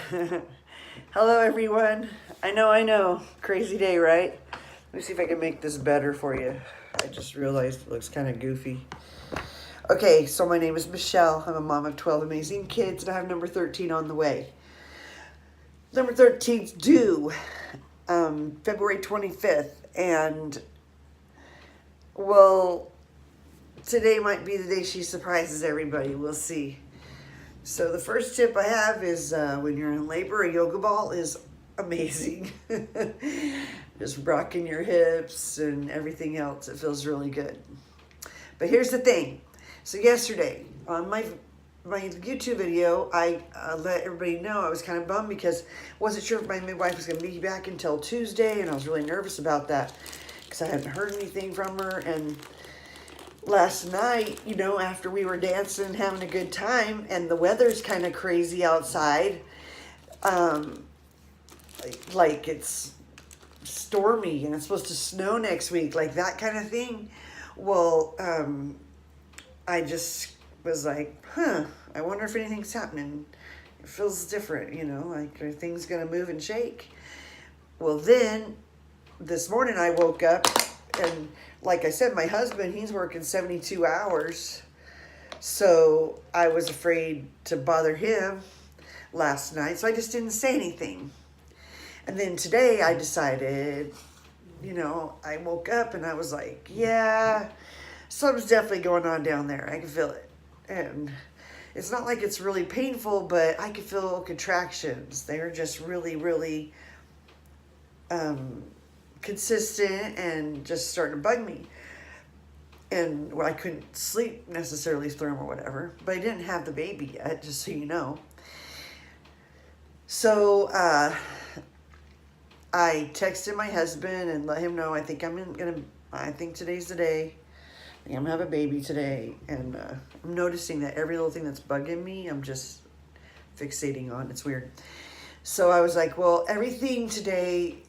Hello everyone. I know. Crazy day, right? Let me see if I can make this better for you. I just realized it looks kind of goofy. Okay, so my name is Michelle. I'm a mom of 12 amazing kids, and I have number 13 on the way. Number 13's due February 25th, and well, today might be the day she surprises everybody. We'll see. So the first tip I have is when you're in labor, a yoga ball is amazing. Just rocking your hips and everything else. It feels really good. But here's the thing. So yesterday on my YouTube video, I let everybody know I was kind of bummed because I wasn't sure if my midwife was going to be back until Tuesday, and I was really nervous about that because I hadn't heard anything from her. And last night, after we were dancing, having a good time, and the weather's kind of crazy outside, like it's stormy and it's supposed to snow next week, like that kind of thing. Well, I just was like, I wonder if anything's happening. It feels different, like are things going to move and shake? Well, then this morning I woke up, and like I said, my husband, he's working 72 hours. So I was afraid to bother him last night. So I just didn't say anything. And then today I decided, I woke up and I was like, yeah, something's definitely going on down there. I can feel it. And it's not like it's really painful, but I could feel contractions. They're just really, really consistent and just starting to bug me. And I couldn't sleep necessarily through them or whatever, but I didn't have the baby yet, just so you know. So I texted my husband and let him know I think today's the day. I'm gonna have a baby today, and I'm noticing that every little thing that's bugging me, I'm just fixating on. It's weird. So I was like, well, everything today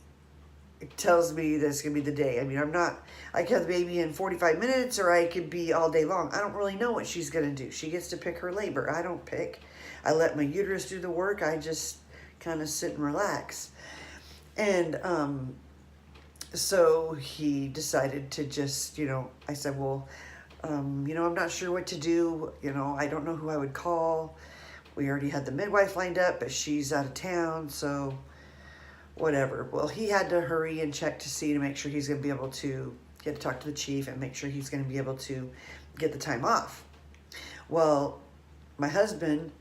tells me that it's gonna be the day. I mean, I could have the baby in 45 minutes, or I could be all day long. I don't really know what she's gonna do. She gets to pick her labor. I don't pick. I let my uterus do the work. I just kind of sit and relax. And so he decided to just, I said, well, I'm not sure what to do. I don't know who I would call. We already had the midwife lined up, but she's out of town, so whatever. Well, he had to hurry and check to make sure he's going to be able to get to talk to the chief and make sure he's going to be able to get the time off. Well, my husband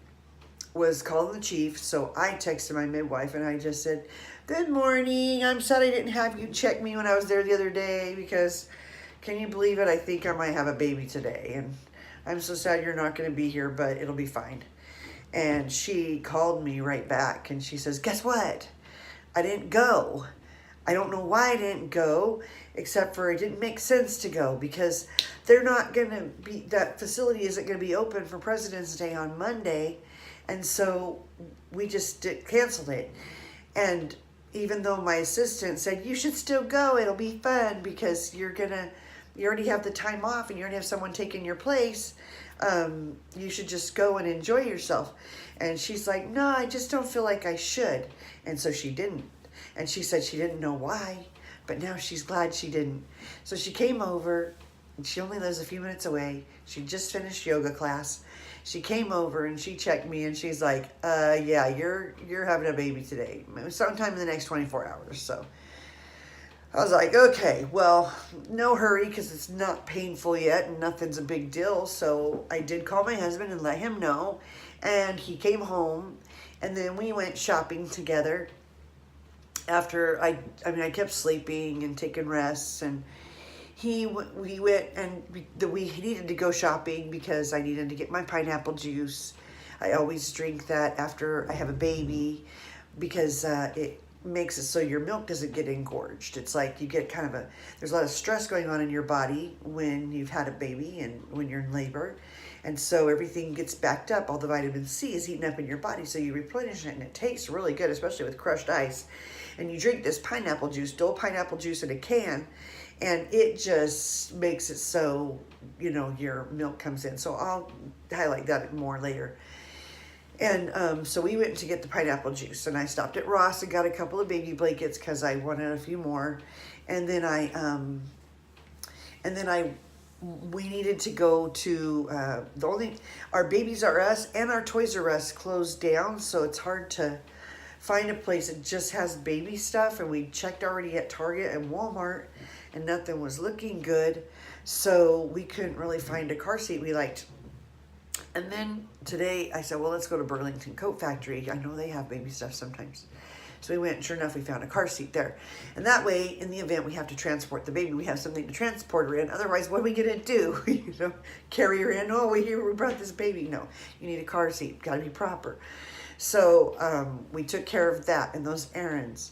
was calling the chief, so I texted my midwife and I just said, good morning. I'm sad I didn't have you check me when I was there the other day because, can you believe it? I think I might have a baby today. And I'm so sad you're not going to be here, but it'll be fine. And she called me right back and she says, guess what? I didn't go. I don't know why I didn't go, except for it didn't make sense to go because that facility isn't going to be open for President's Day on Monday. And so we just canceled it. And even though my assistant said, you should still go, it'll be fun because you already have the time off and you already have someone taking your place. You should just go and enjoy yourself. And she's like, no, I just don't feel like I should. And so she didn't. And she said she didn't know why, but now she's glad she didn't. So she came over, and she only lives a few minutes away. She just finished yoga class. She came over and she checked me and she's like, yeah, you're having a baby today, sometime in the next 24 hours. So I was like, okay, well, no hurry because it's not painful yet and nothing's a big deal. So I did call my husband and let him know, and he came home, and then we went shopping together. After I kept sleeping and taking rests, and we went and we needed to go shopping because I needed to get my pineapple juice. I always drink that after I have a baby because it makes it so your milk doesn't get engorged. It's like you get there's a lot of stress going on in your body when you've had a baby and when you're in labor. And so everything gets backed up. All the vitamin C is eaten up in your body. So you replenish it and it tastes really good, especially with crushed ice. And you drink this pineapple juice, Dole pineapple juice in a can, and it just makes it so, your milk comes in. So I'll highlight that more later. And so we went to get the pineapple juice, and I stopped at Ross and got a couple of baby blankets because I wanted a few more. And then we needed to go to our Babies R Us and our Toys R Us closed down, so it's hard to find a place that just has baby stuff. And we checked already at Target and Walmart, and nothing was looking good, so we couldn't really find a car seat we liked. And then today I said, well, let's go to Burlington Coat Factory. I know they have baby stuff sometimes. So we went, and sure enough, we found a car seat there. And that way, in the event we have to transport the baby, we have something to transport her in. Otherwise, what are we going to do? Carry her in? Oh, we brought this baby. No, you need a car seat. Got to be proper. So we took care of that and those errands.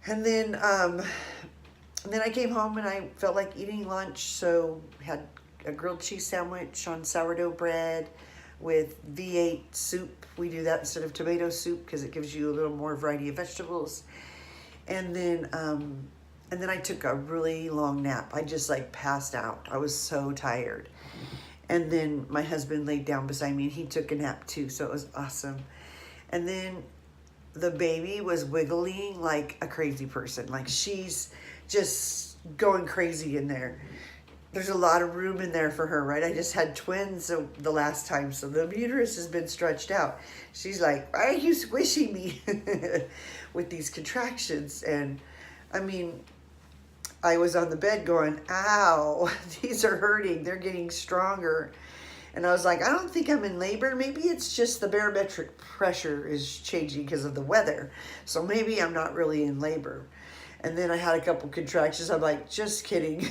And then I came home and I felt like eating lunch. So had a grilled cheese sandwich on sourdough bread with V8 soup. We do that instead of tomato soup because it gives you a little more variety of vegetables. And then I took a really long nap. I just like passed out. I was so tired. And then my husband laid down beside me and he took a nap too. So it was awesome. And then the baby was wiggling like a crazy person. Like she's just going crazy in there. There's a lot of room in there for her, right? I just had twins the last time, so the uterus has been stretched out. She's like, why are you squishing me with these contractions? And I mean, I was on the bed going, ow, these are hurting. They're getting stronger. And I was like, I don't think I'm in labor. Maybe it's just the barometric pressure is changing because of the weather. So maybe I'm not really in labor. And then I had a couple contractions. I'm like, just kidding.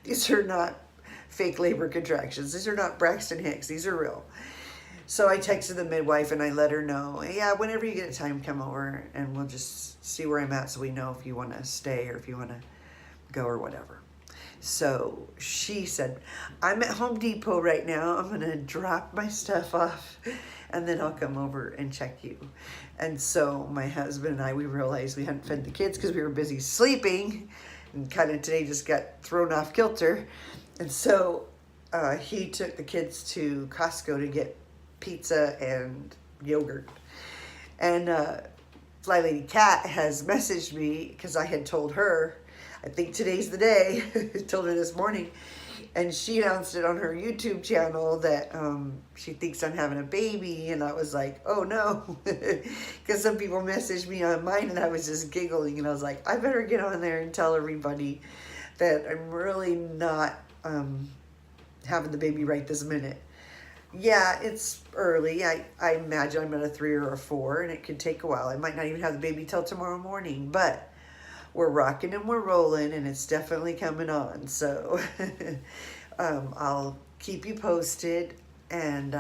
These are not fake labor contractions. These are not Braxton Hicks. These are real. So I texted the midwife and I let her know, yeah, whenever you get a time, come over and we'll just see where I'm at so we know if you want to stay or if you want to go or whatever. So she said, I'm at Home Depot right now. I'm going to drop my stuff off and then I'll come over and check you. And so my husband and I, we realized we hadn't fed the kids because we were busy sleeping and kind of today just got thrown off kilter. And so he took the kids to Costco to get pizza and yogurt. And Fly Lady Cat has messaged me because I had told her, I think today's the day, told her this morning, and she announced it on her YouTube channel that she thinks I'm having a baby, and I was like, oh no, because some people messaged me on mine, and I was just giggling, and I was like, I better get on there and tell everybody that I'm really not having the baby right this minute. Yeah, it's early. I imagine I'm at a 3 or a 4, and it could take a while. I might not even have the baby till tomorrow morning, but we're rocking and we're rolling, and it's definitely coming on. So I'll keep you posted, and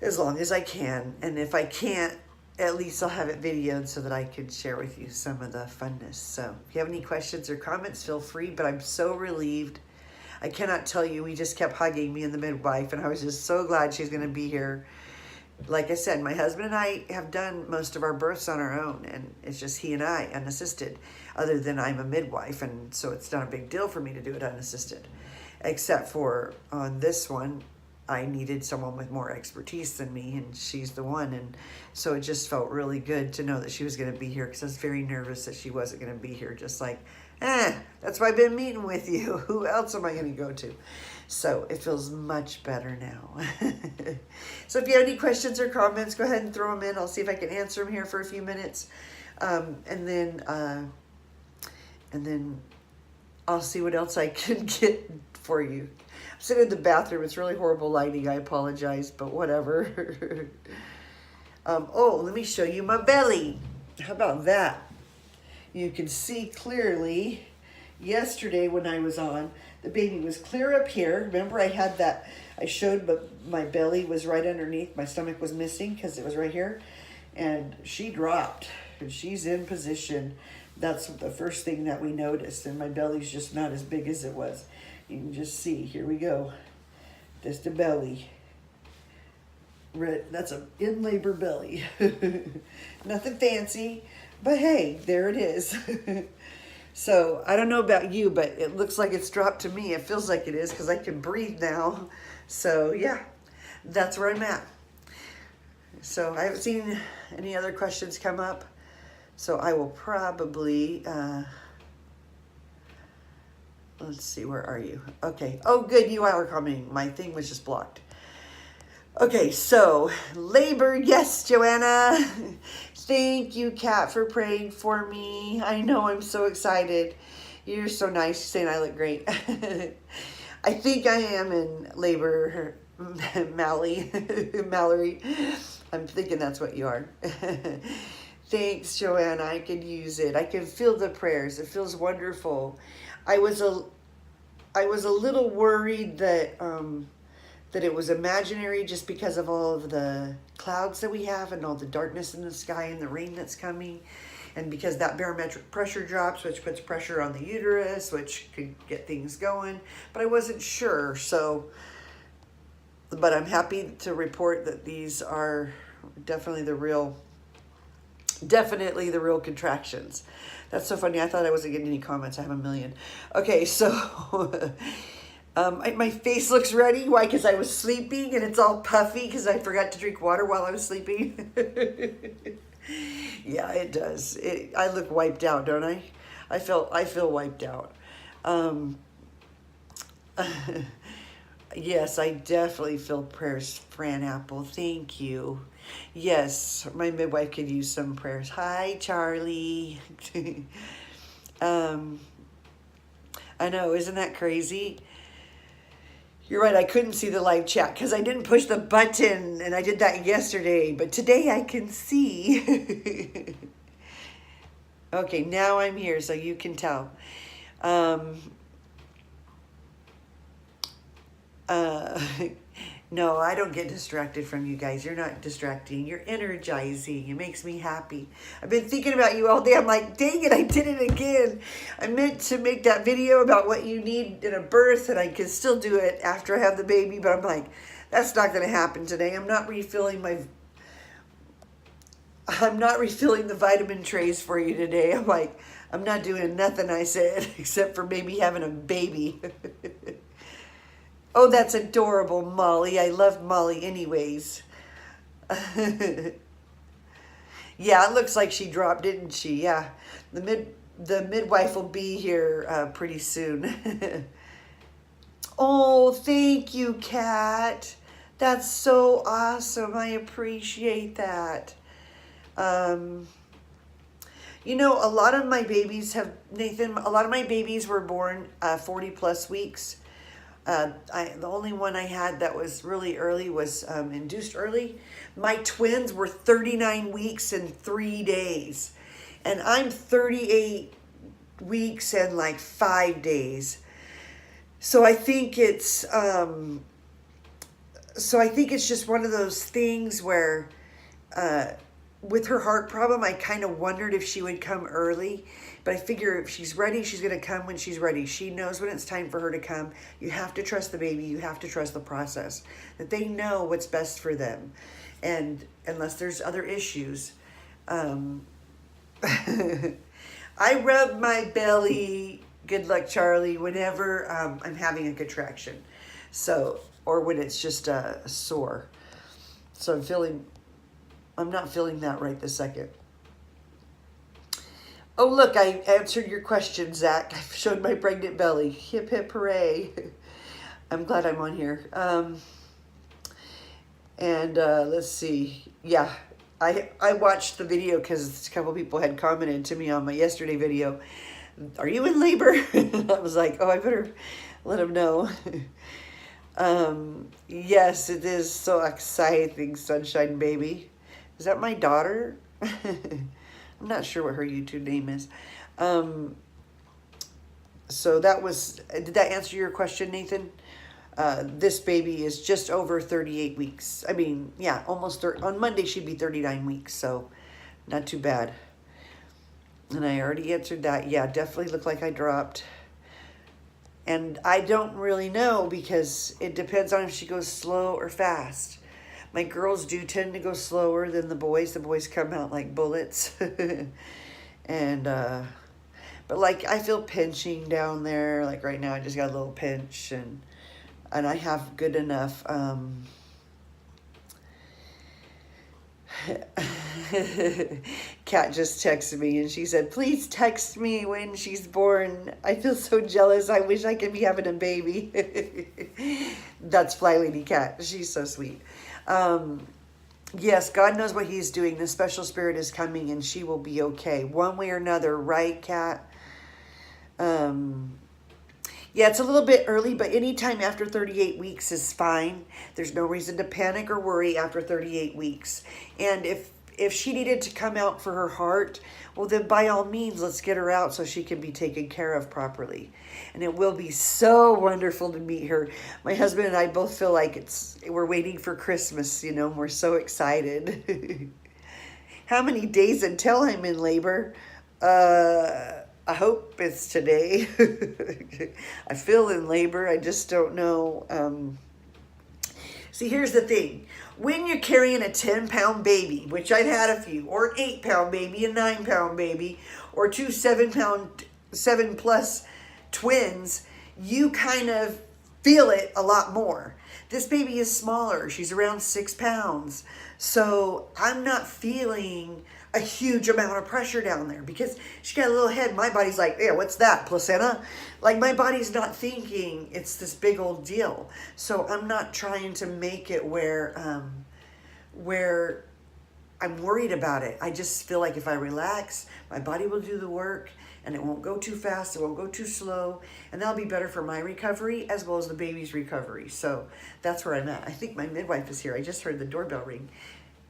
as long as I can. And if I can't, at least I'll have it videoed so that I can share with you some of the funness. So if you have any questions or comments, feel free. But I'm so relieved. I cannot tell you, we just kept hugging, me and the midwife, and I was just so glad she's going to be here. Like I said, my husband and I have done most of our births on our own, and it's just he and I, unassisted, other than I'm a midwife, and so it's not a big deal for me to do it unassisted. Except for on this one, I needed someone with more expertise than me, and she's the one, and so it just felt really good to know that she was going to be here, because I was very nervous that she wasn't going to be here, just like, that's why I've been meeting with you. Who else am I going to go to? So it feels much better now. So if you have any questions or comments, go ahead and throw them in. I'll see if I can answer them here for a few minutes. And then I'll see what else I can get for you. I'm sitting in the bathroom. It's really horrible lighting. I apologize, but whatever. Oh, let me show you my belly. How about that? You can see clearly. Yesterday when I was on, the baby was clear up here. Remember I had that, I showed, but my belly was right underneath. My stomach was missing because it was right here. And she dropped, and she's in position. That's the first thing that we noticed. And my belly's just not as big as it was. You can just see, here we go. Just a belly. That's a in labor belly. Nothing fancy, but hey, there it is. So I don't know about you, but it looks like it's dropped to me. It feels like it is because I can breathe now. So yeah, that's where I'm at. So I haven't seen any other questions come up. So I will probably, let's see, where are you? Okay. Oh, good. You are coming. My thing was just blocked. Okay, so labor. Yes, Joanna. Thank you, Kat, for praying for me. I know, I'm so excited. You're so nice saying I look great. I think I am in labor, Mallory. I'm thinking that's what you are. Thanks, Joanna. I can use it. I can feel the prayers. It feels wonderful. I was a little worried that that it was imaginary just because of all of the clouds that we have and all the darkness in the sky and the rain that's coming, and because that barometric pressure drops, which puts pressure on the uterus, which could get things going. But I wasn't sure, so. But I'm happy to report that these are definitely the real contractions. That's so funny. I thought I wasn't getting any comments. I have a million. Okay, so my face looks ready. Why? Because I was sleeping and it's all puffy because I forgot to drink water while I was sleeping. Yeah, it does. I look wiped out, don't I? I feel wiped out. Yes, I definitely feel prayers, Fran Apple. Thank you. Yes, my midwife could use some prayers. Hi, Charlie. I know, isn't that crazy? You're right, I couldn't see the live chat because I didn't push the button, and I did that yesterday, but today I can see. Okay, now I'm here, so you can tell. No, I don't get distracted from you guys. You're not distracting. You're energizing. It makes me happy. I've been thinking about you all day. I'm like, dang it, I did it again. I meant to make that video about what you need in a birth, and I can still do it after I have the baby, but I'm like, that's not going to happen today. I'm not refilling the vitamin trays for you today. I'm like, I'm not doing nothing, I said, except for maybe having a baby. Oh, that's adorable, Molly. I love Molly anyways. Yeah, it looks like she dropped, didn't she? Yeah. The midwife will be here pretty soon. Oh, thank you, Kat. That's so awesome. I appreciate that. You know, a lot of my babies were born 40 plus weeks. The only one I had that was really early was induced early. My twins were 39 weeks and 3 days. And I'm 38 weeks and like 5 days. So I think it's just one of those things where with her heart problem, I kind of wondered if she would come early. But I figure if she's ready, she's going to come when she's ready. She knows when it's time for her to come. You have to trust the baby. You have to trust the process. That they know what's best for them. And unless there's other issues. I rub my belly, good luck, Charlie, whenever I'm having a contraction. So, or when it's just sore. So I'm not feeling that right this second. Oh, look, I answered your question, Zach. I showed my pregnant belly. Hip, hip, hooray. I'm glad I'm on here. Let's see. Yeah, I watched the video because a couple people had commented to me on my yesterday video. Are you in labor? I was like, oh, I better let them know. Yes, it is so exciting, Sunshine Baby. Is that my daughter? I'm not sure what her YouTube name is. So did that answer your question, Nathan? This baby is just over 38 weeks. I mean, yeah, almost on Monday she'd be 39 weeks, so not too bad. And I already answered that. Yeah, definitely looked like I dropped. And I don't really know because it depends on if she goes slow or fast. My girls do tend to go slower than the boys. The boys come out like bullets. And, but like I feel pinching down there. Like right now I just got a little pinch and I have good enough, Kat just texted me and she said, please text me when she's born. I feel so jealous. I wish I could be having a baby. That's Fly Lady Kat. She's so sweet. Yes, God knows what he's doing. The special spirit is coming and she will be okay. One way or another, right, Kat? Yeah, it's a little bit early, but anytime after 38 weeks is fine. There's no reason to panic or worry after 38 weeks. And if she needed to come out for her heart, well, then by all means, let's get her out so she can be taken care of properly. And it will be so wonderful to meet her. My husband and I both feel like we're waiting for Christmas, you know, we're so excited. How many days until I'm in labor? I hope it's today. I feel in labor. I just don't know. See, here's the thing. When you're carrying a 10-pound baby, which I've had a few, or an 8-pound baby, a 9-pound baby, or two 7+ twins, you kind of feel it a lot more. This baby is smaller. She's around 6 pounds. So I'm not feeling a huge amount of pressure down there because she got a little head. My body's like, yeah, what's that, placenta? Like, my body's not thinking it's this big old deal. So I'm not trying to make it where I'm worried about it. I just feel like if I relax, my body will do the work and it won't go too fast, it won't go too slow, and that'll be better for my recovery as well as the baby's recovery. So that's where I'm at. I think my midwife is here. I just heard the doorbell ring.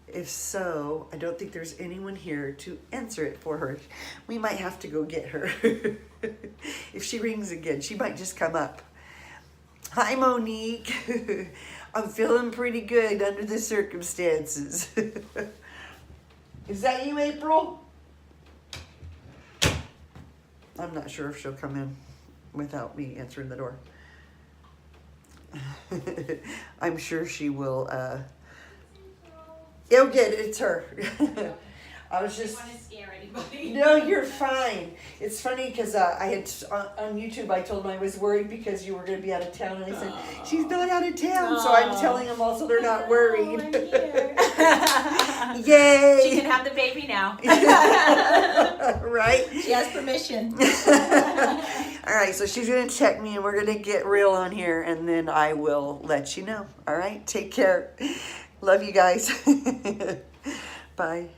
If so, I don't think there's anyone here to answer it for her. We might have to go get her. If she rings again, she might just come up. Hi, Monique. I'm feeling pretty good under the circumstances. Is that you, April? I'm not sure if she'll come in without me answering the door. I'm sure she will. Oh, good. It's her. I was just. I don't want to scare anybody. No, you're fine. It's funny because I had on YouTube. I told them I was worried because you were going to be out of town, and I said she's not out of town, so I'm telling them also they're not worried. I'm here. Yay! She can have the baby now. Right? She has permission. All right, so she's going to check me, and we're going to get real on here, and then I will let you know. All right? Take care. Love you guys. Bye.